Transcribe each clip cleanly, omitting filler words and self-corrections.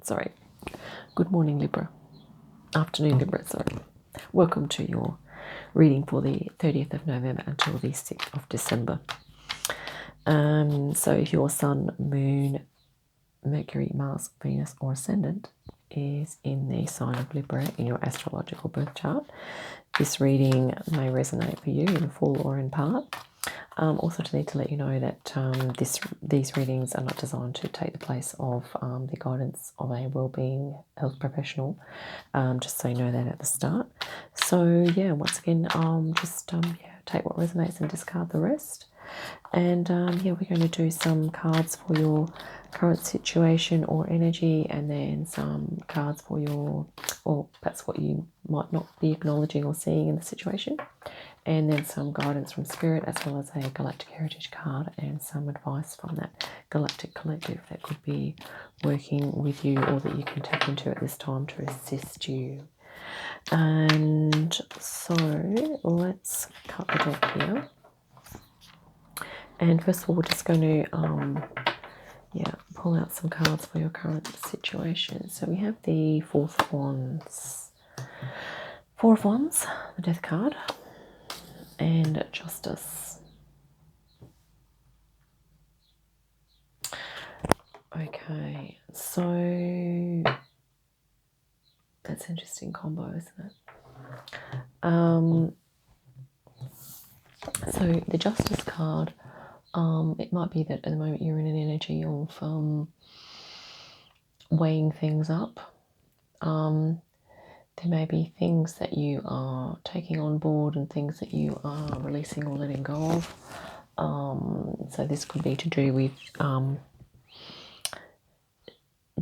Sorry. Good morning, Libra. Afternoon, Libra, sorry. Welcome to your reading for the 30th of November until the 6th of December. So if your Sun, Moon, Mercury, Mars, Venus or Ascendant is in the sign of Libra in your astrological birth chart, this reading may resonate for you in full or in part. Also to need to let you know that these readings are not designed to take the place of the guidance of a wellbeing health professional, just so you know that at the start. So yeah, once again, take what resonates and discard the rest. And we're going to do some cards for your current situation or energy, and then some cards for your, or that's what you might not be acknowledging or seeing in the situation, and then some guidance from Spirit, as well as a Galactic Heritage card and some advice from that Galactic Collective that could be working with you or that you can tap into at this time to assist you. And so let's cut the deck here. And first of all, we're just going to pull out some cards for your current situation. So we have the Four of Wands, the Death card, and Justice. Okay, so that's an interesting combo, isn't it? So the Justice card, it might be that at the moment you're in an energy of weighing things up. There may be things that you are taking on board and things that you are releasing or letting go of. So this could be to do with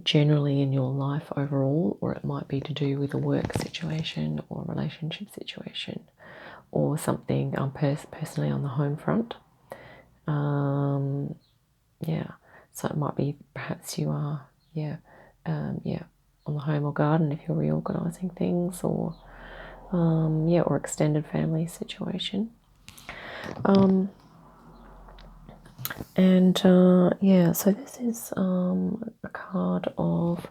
generally in your life overall, or it might be to do with a work situation or a relationship situation, or something personally on the home front. So it might be perhaps you are on the home or garden if you're reorganizing things, or or extended family situation. So this is a card of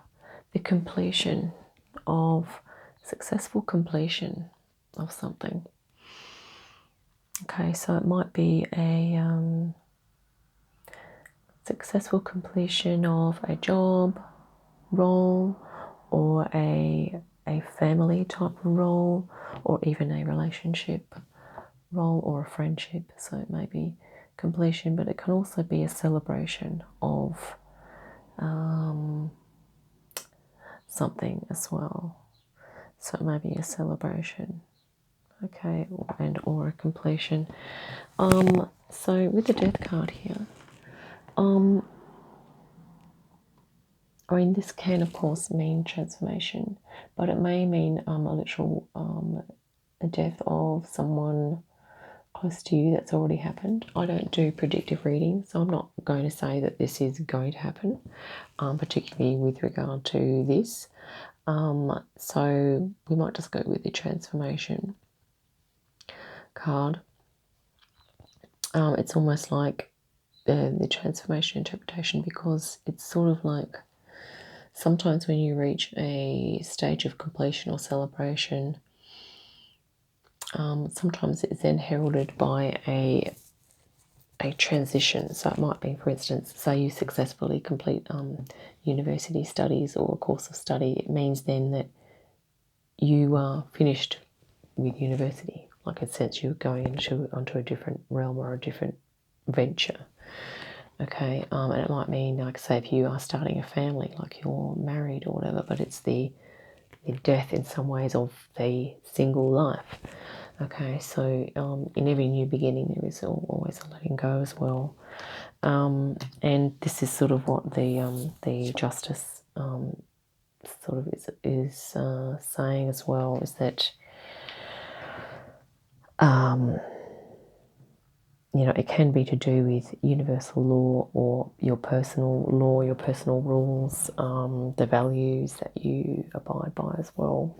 the completion of successful completion of something. Okay, so it might be a successful completion of a job role, or a family type of role, or even a relationship role or a friendship. So it may be completion, but it can also be a celebration of something as well. So it may be a celebration, okay, or a completion. So with the Death card here, this can of course mean transformation, but it may mean a literal a death of someone close to you that's already happened. I don't do predictive reading, so I'm not going to say that this is going to happen, particularly with regard to this. So we might just go with the transformation card. It's almost like the transformation interpretation, because it's sort of like sometimes when you reach a stage of completion or celebration, sometimes it's then heralded by a transition. So it might be, for instance, say you successfully complete university studies or a course of study. It means then that you are finished with university. Like it says you're going onto a different realm or a different venture. Okay, and it might mean, like say, if you are starting a family, like you're married or whatever, but it's the death in some ways of the single life. Okay, so in every new beginning there is always a letting go as well, and this is sort of what the Justice sort of is saying as well, is that it can be to do with universal law or your personal law, your personal rules, the values that you abide by as well.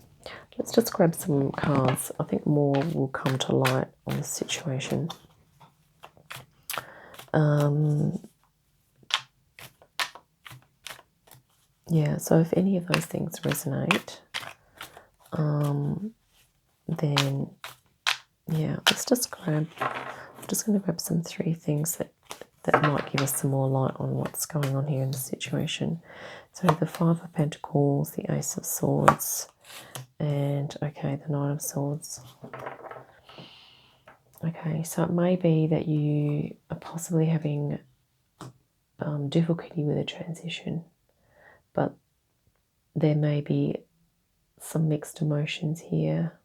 Let's just grab some cards. I think more will come to light on the situation. Yeah, so if any of those things resonate, then yeah, I'm just going to grab some 3 things that might give us some more light on what's going on here in the situation. So the 5 of Pentacles, the Ace of Swords, and okay, the Knight of Swords. Okay, so it may be that you are possibly having difficulty with a transition, but there may be some mixed emotions here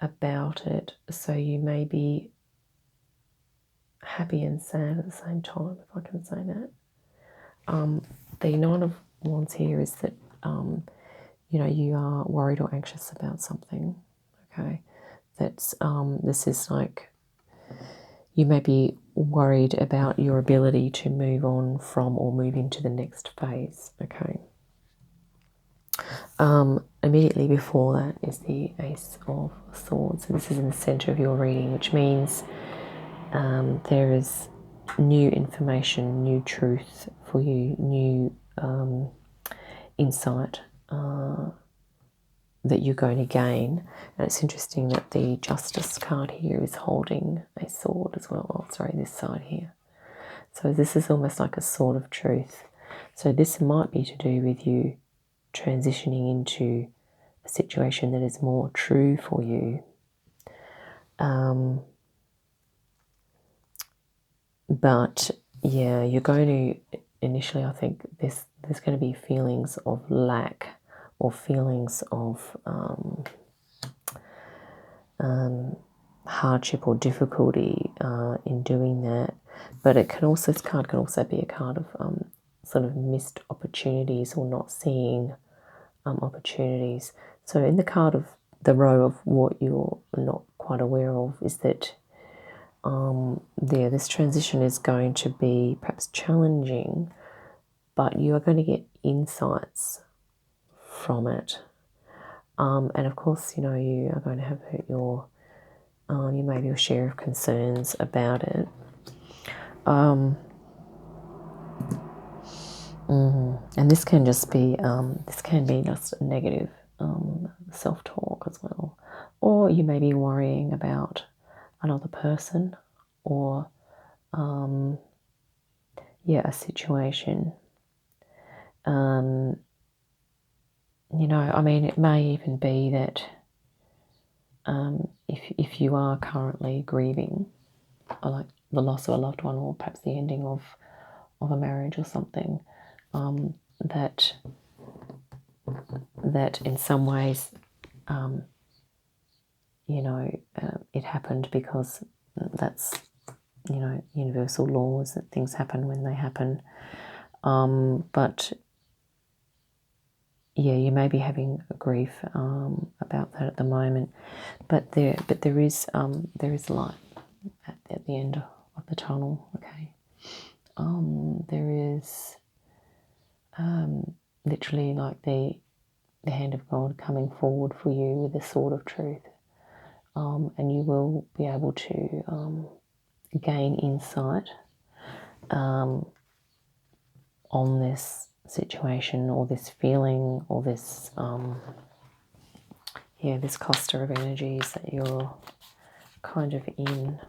about it. So you may be happy and sad at the same time, if I can say that. The Nine of Wands here is that you know, you are worried or anxious about something. Okay, that's this is like you may be worried about your ability to move on from or move into the next phase. Okay. Immediately before that is the Ace of Swords. So this is in the center of your reading, which means there is new information, new truth for you, new insight that you're going to gain. And it's interesting that the Justice card here is holding a sword as well. Oh, sorry, this side here. So this is almost like a sword of truth. So this might be to do with you transitioning into a situation that is more true for you. But yeah, you're going to initially, I think there's going to be feelings of lack or feelings of hardship or difficulty in doing that. But it can also, this card can also be a card of sort of missed opportunities or not seeing opportunities. So in the card of the row of what you're not quite aware of is that this transition is going to be perhaps challenging, but you are going to get insights from it. And of course, you know, you are going to have your you may have your share of concerns about it. And this can just be just a negative self-talk as well. Or you may be worrying about another person or a situation. You know, I mean, it may even be that if you are currently grieving, or like the loss of a loved one, or perhaps the ending of a marriage or something, that in some ways, you know, it happened because that's, you know, universal laws that things happen when they happen. But yeah, you may be having grief about that at the moment, but there is light at the end of the tunnel. Okay, there is literally like the hand of God coming forward for you with a sword of truth, and you will be able to gain insight on this situation or this feeling or this this cluster of energies that you're kind of in.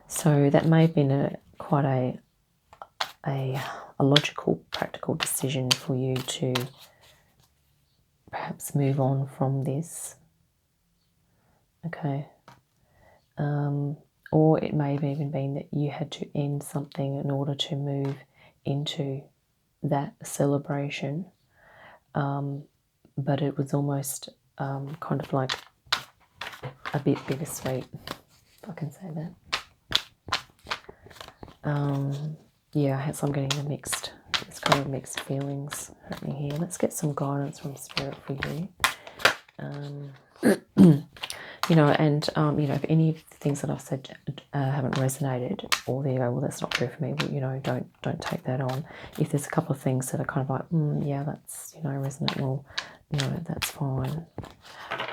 So that may have been quite a logical, practical decision for you to perhaps move on from this. Okay. Or it may have even been that you had to end something in order to move into that celebration. But it was almost kind of like a bit bittersweet, if I can say that. So I'm getting it's kind of mixed feelings happening here. Let's get some guidance from Spirit for you. You know, and you know, if any of the things that I've said haven't resonated, or there you go, well, that's not true for me. Well, you know, don't take that on. If there's a couple of things that are kind of like, yeah, that's, you know, resonate. Well, you know, that's fine.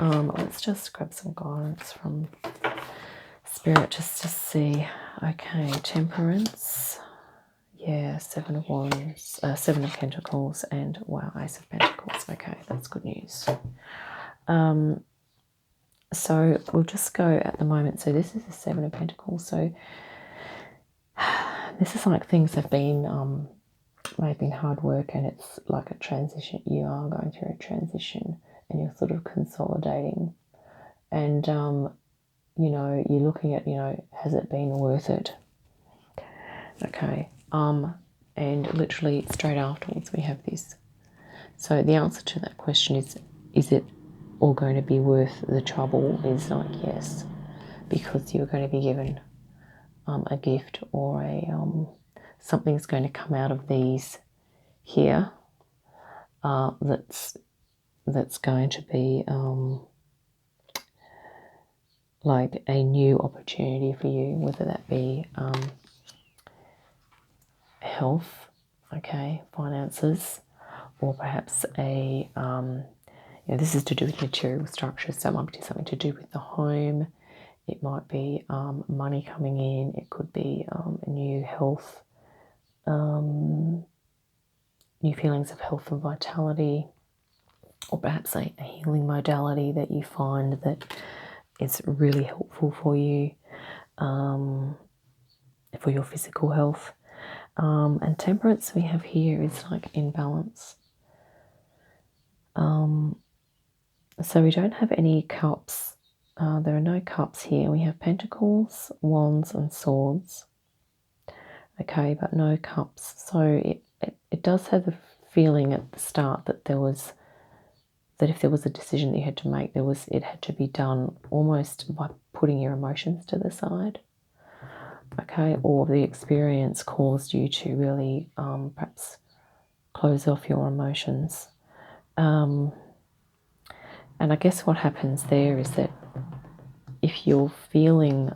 Let's just grab some guidance from Spirit, just to see. Okay, Temperance. Yeah, 7 of Wands, 7 of Pentacles, and wow, Ace of Pentacles. Okay, that's good news. So we'll just go at the moment. So this is the 7 of Pentacles. So this is like things have been may have been hard work, and it's like a transition. You are going through a transition, and you're sort of consolidating, and you know, you're looking at, you know, has it been worth it? Okay. And literally straight afterwards we have this. So the answer to that question is it all going to be worth the trouble? Is like yes, because you're going to be given a gift, or a something's going to come out of these here that's going to be like a new opportunity for you, whether that be health, okay, finances, or perhaps a you know, this is to do with material structures, so it might be something to do with the home. It might be money coming in. It could be a new health, new feelings of health and vitality, or perhaps a healing modality that you find that is really helpful for you, for your physical health. And Temperance we have here is like in balance. So we don't have any cups. There are no cups here. We have Pentacles, Wands, and Swords. Okay, but no cups. So it does have the feeling at the start that if there was a decision that you had to make, it had to be done almost by putting your emotions to the side. Okay, or the experience caused you to really perhaps close off your emotions. And I guess what happens there is that if your feeling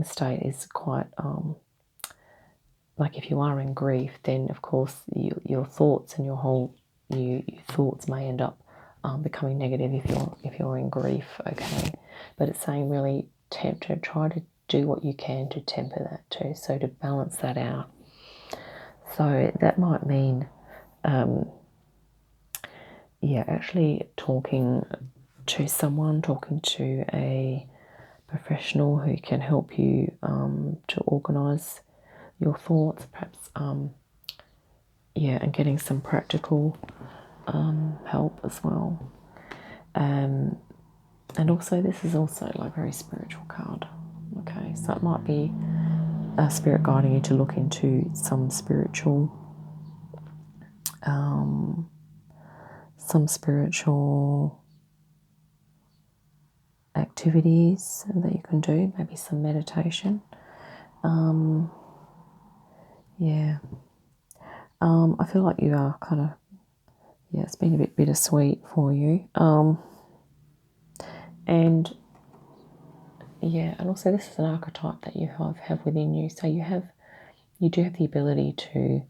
state is quite like if you are in grief, then of course your thoughts and your thoughts may end up becoming negative if you're in grief. Okay, but it's saying really to try to do what you can to temper that too, so to balance that out. So that might mean actually talking to someone, talking to a professional who can help you to organise your thoughts, perhaps, and getting some practical help as well. And also, this is also like a very spiritual card. Okay, so it might be a spirit guiding you to look into some spiritual activities that you can do, maybe some meditation. I feel like you are kind of, it's been a bit bittersweet for you. And also this is an archetype that you have within you. So you do have the ability to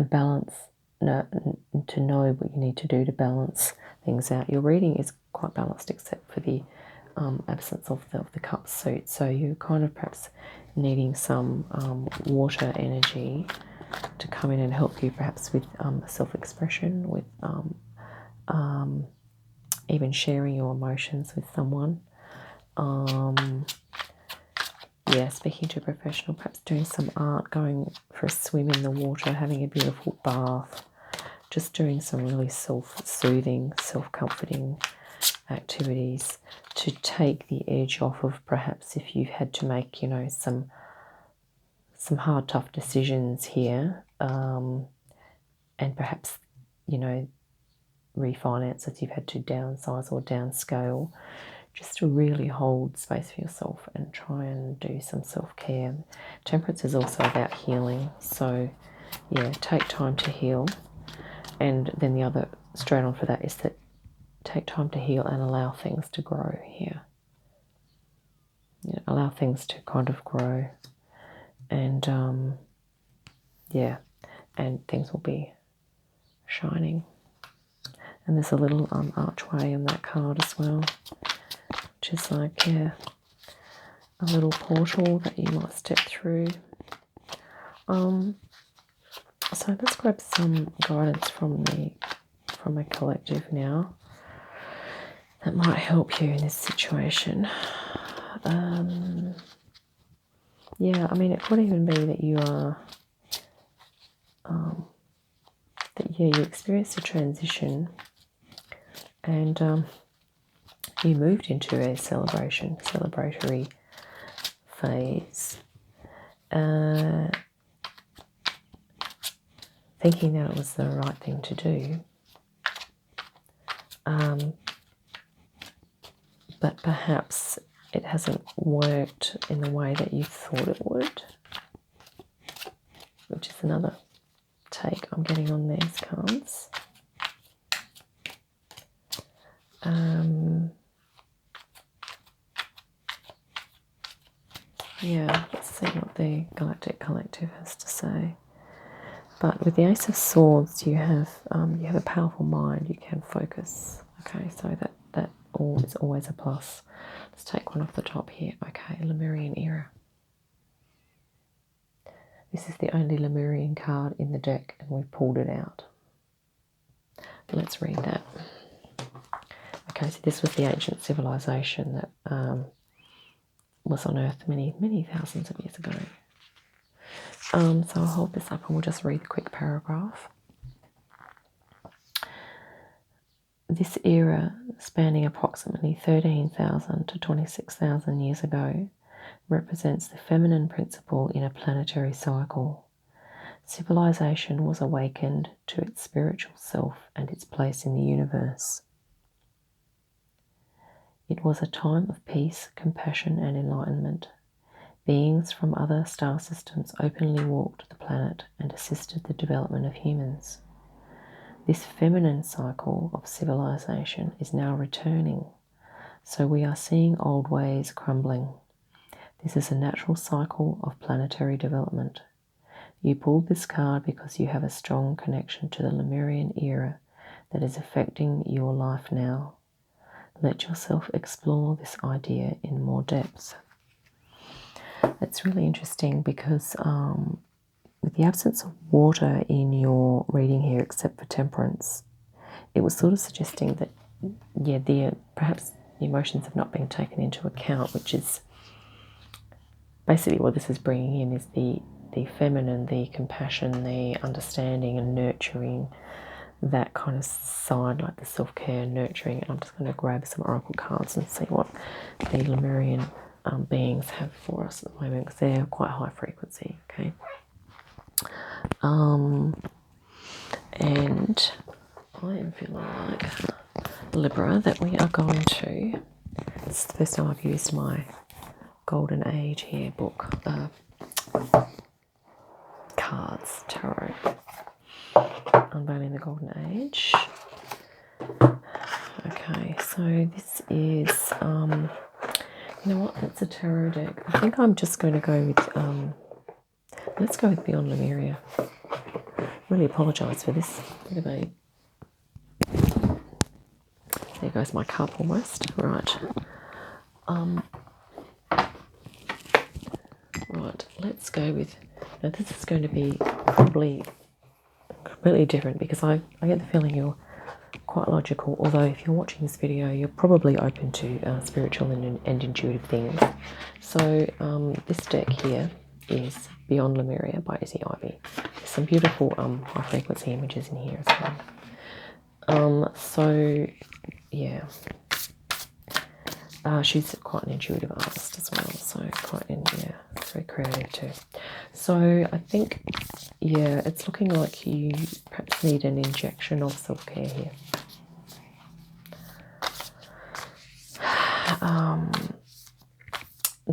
balance, to know what you need to do to balance things out. Your reading is quite balanced except for the absence of the cup suit. So you're kind of perhaps needing some water energy to come in and help you perhaps with self-expression, with even sharing your emotions with someone. Speaking to a professional, perhaps doing some art, going for a swim in the water, having a beautiful bath, just doing some really self-soothing, self-comforting activities to take the edge off of perhaps if you've had to make, some hard, tough decisions here, and perhaps, refinances you've had to downsize or downscale, just to really hold space for yourself and try and do some self-care. Temperance is also about healing, so take time to heal. And then the other straight on for that is that take time to heal and allow things to grow here. Allow things to kind of grow, and and things will be shining. And there's a little archway in that card as well, which is like, yeah, a little portal that you might step through. So let's grab some guidance from a collective now that might help you in this situation. Yeah, I mean, it could even be that you are, you experienced a transition and you moved into a celebratory phase, thinking that it was the right thing to do. But perhaps it hasn't worked in the way that you thought it would, which is another take I'm getting on these cards. Yeah, let's see what the Galactic Collective has to say. But with the Ace of Swords, you have a powerful mind. You can focus. Okay, so that is always a plus. Let's take one off the top here. Okay, Lemurian era. This is the only Lemurian card in the deck, and we've pulled it out. Let's read that. Okay, so this was the ancient civilization that was on Earth many, many thousands of years ago. So I'll hold this up and we'll just read a quick paragraph. This era, spanning approximately 13,000 to 26,000 years ago, represents the feminine principle in a planetary cycle. Civilization was awakened to its spiritual self and its place in the universe. It was a time of peace, compassion, and enlightenment. Beings from other star systems openly walked the planet and assisted the development of humans. This feminine cycle of civilization is now returning, so we are seeing old ways crumbling. This is a natural cycle of planetary development. You pulled this card because you have a strong connection to the Lemurian era that is affecting your life now. Let yourself explore this idea in more depth. It's really interesting because with the absence of water in your reading here, except for temperance, it was sort of suggesting that, yeah, perhaps the emotions have not been taken into account, which is basically what this is bringing in, is the feminine, the compassion, the understanding and nurturing, that kind of side, like the self-care, nurturing. And I'm just going to grab some oracle cards and see what the Lemurian beings have for us at the moment, because they're quite high frequency. Okay. And I am feeling like, Libra, that we are going to, it's the first time I've used my Golden Age here book, cards, tarot, unveiling the Golden Age. Okay, so this is, you know what, it's a tarot deck. I think I'm just going to go with, let's go with Beyond Lemuria. Really apologise for this. There goes my cup almost. Right. Right, let's go with, now this is going to be probably completely different, because I get the feeling you're quite logical, although if you're watching this video you're probably open to spiritual and intuitive things. So this deck here is Beyond Lemuria by Izzy Ivy. There's some beautiful high frequency images in here as well. So yeah, she's quite an intuitive artist as well, so very creative too. So I think, yeah, it's looking like you perhaps need an injection of self-care here.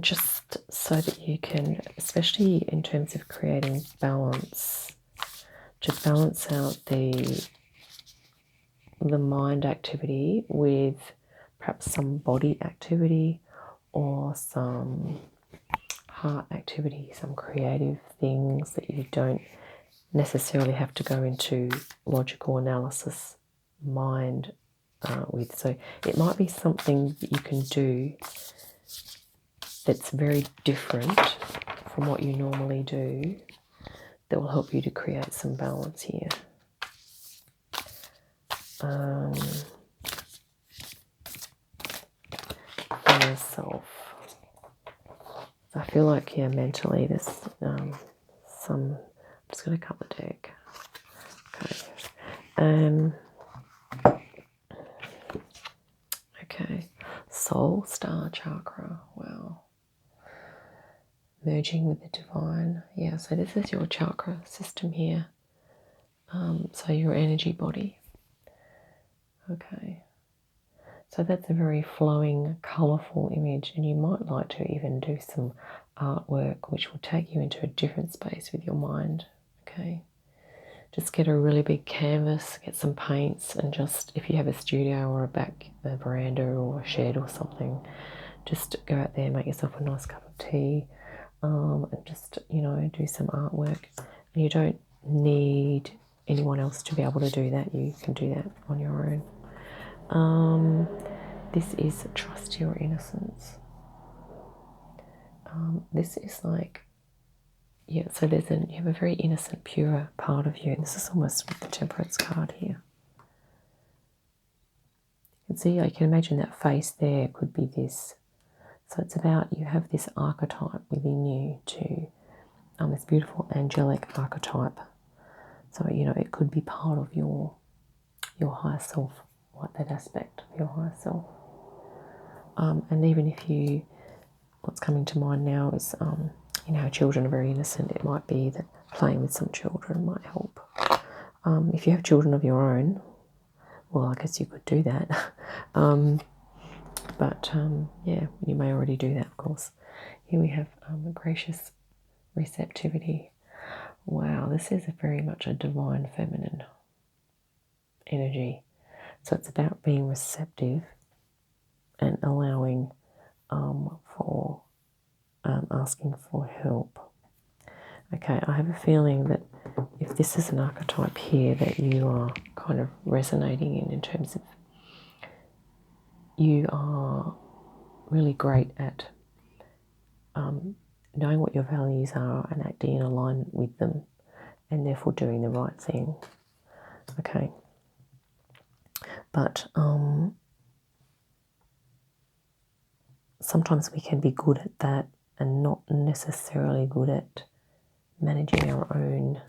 Just so that you can, especially in terms of creating balance, to balance out the mind activity with perhaps some body activity or some heart activity, some creative things that you don't necessarily have to go into logical analysis mind with. So it might be something that you can do that's very different from what you normally do that will help you to create some balance here. For yourself. I feel like, yeah, mentally there's I'm just going to cut the deck. Okay. Okay. Soul Star Chakra. Wow. Merging with the divine. Yeah, so this is your chakra system here. So your energy body. Okay. So that's a very flowing, colourful image, and you might like to even do some artwork which will take you into a different space with your mind. Okay. Just get a really big canvas, get some paints, and just, if you have a studio or a veranda or a shed or something, just go out there, make yourself a nice cup of tea, and just, you know, do some artwork. And you don't need anyone else to be able to do that. You can do that on your own. This is trust your innocence. This is like, yeah, so you have a very innocent, pure part of you. And this is almost with the Temperance card here. You can see, I can imagine that face there could be this. So it's about, you have this archetype within you to, this beautiful angelic archetype. So, you know, it could be part of your higher self, like that aspect of your higher self. And even if you, what's coming to mind now is, you know, children are very innocent. It might be that playing with some children might help. If you have children of your own, well, I guess you could do that. Yeah, you may already do that, of course. Here we have gracious receptivity. Wow, this is very much a divine feminine energy. So it's about being receptive and allowing for asking for help. Okay, I have a feeling that if this is an archetype here that you are kind of resonating in terms of, you are really great at knowing what your values are and acting in alignment with them, and therefore doing the right thing. Okay. But sometimes we can be good at that and not necessarily good at managing our own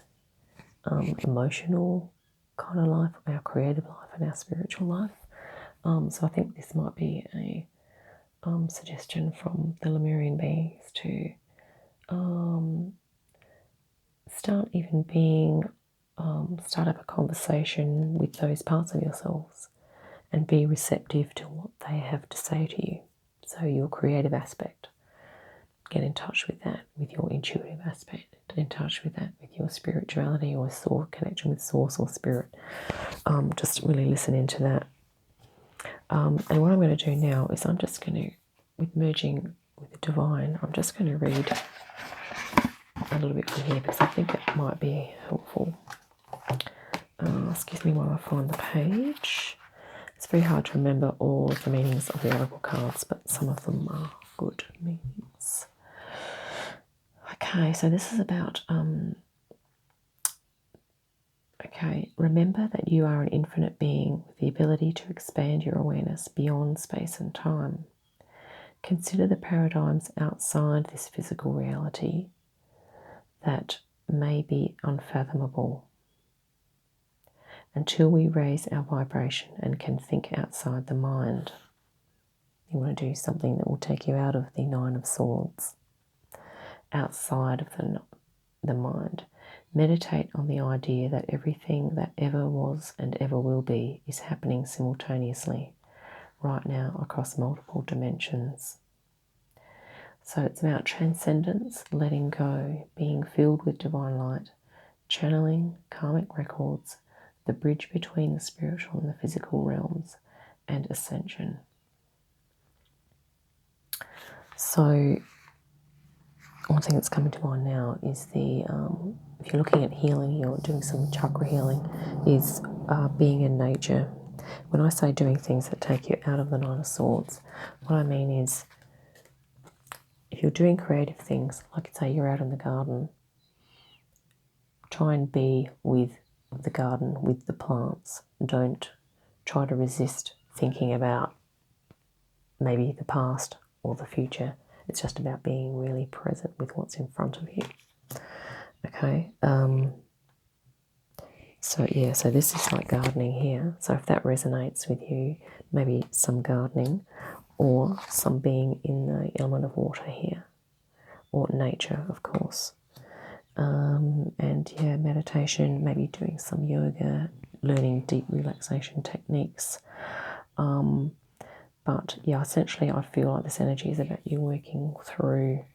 emotional kind of life, our creative life and our spiritual life. So I think this might be a suggestion from the Lemurian beings to start up a conversation with those parts of yourselves and be receptive to what they have to say to you. So your creative aspect, get in touch with that, with your intuitive aspect, get in touch with that, with your spirituality or source, connection with source or spirit. Just really listen into that. And what I'm going to do now is I'm just going to, with merging with the divine, I'm just going to read a little bit from here because I think it might be helpful. Excuse me while I find the page. It's very hard to remember all of the meanings of the oracle cards, but some of them are good meanings. Okay, so this is about, remember that you are an infinite being with the ability to expand your awareness beyond space and time. Consider the paradigms outside this physical reality that may be unfathomable. Until we raise our vibration and can think outside the mind. You want to do something that will take you out of the Nine of Swords, outside of the mind. Meditate on the idea that everything that ever was and ever will be is happening simultaneously, right now, across multiple dimensions. So it's about transcendence, letting go, being filled with divine light, channeling karmic records, the bridge between the spiritual and the physical realms, and ascension. So one thing that's coming to mind now is if you're looking at healing, you're doing some chakra healing, is being in nature, When I say doing things that take you out of the Nine of Swords, what I mean is if you're doing creative things, like say you're out in the garden, try and be with the garden, with the plants. Don't try to resist thinking about maybe the past or the future. It's just about being really present with what's in front of you. Okay. So yeah, so this is like gardening here. So if that resonates with you, maybe some gardening or some being in the element of water here, or nature, of course. And yeah, meditation, maybe doing some yoga, learning deep relaxation techniques. But yeah, essentially I feel like this energy is about you working through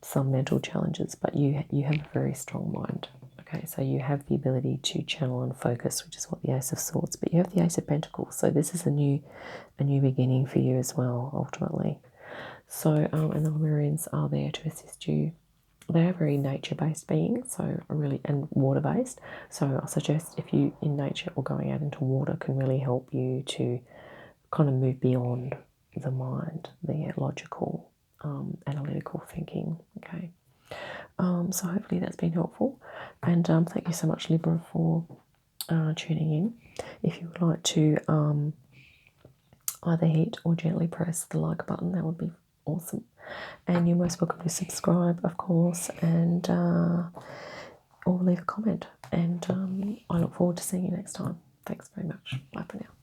some mental challenges, but you have a very strong mind. Okay, so you have the ability to channel and focus, which is what the Ace of Swords, but you have the Ace of Pentacles, so this is a new beginning for you as well, ultimately. So, and the Lemurians are there to assist you. They are very nature-based beings, so and water-based. So I suggest if you in nature or going out into water can really help you to kind of move beyond the mind, the logical, analytical thinking. Okay. So hopefully that's been helpful, and thank you so much, Libra, for tuning in. If you would like to either hit or gently press the like button, that would be awesome. And you're most welcome to subscribe, of course, and or leave a comment. And I look forward to seeing you next time. Thanks very much. Bye for now.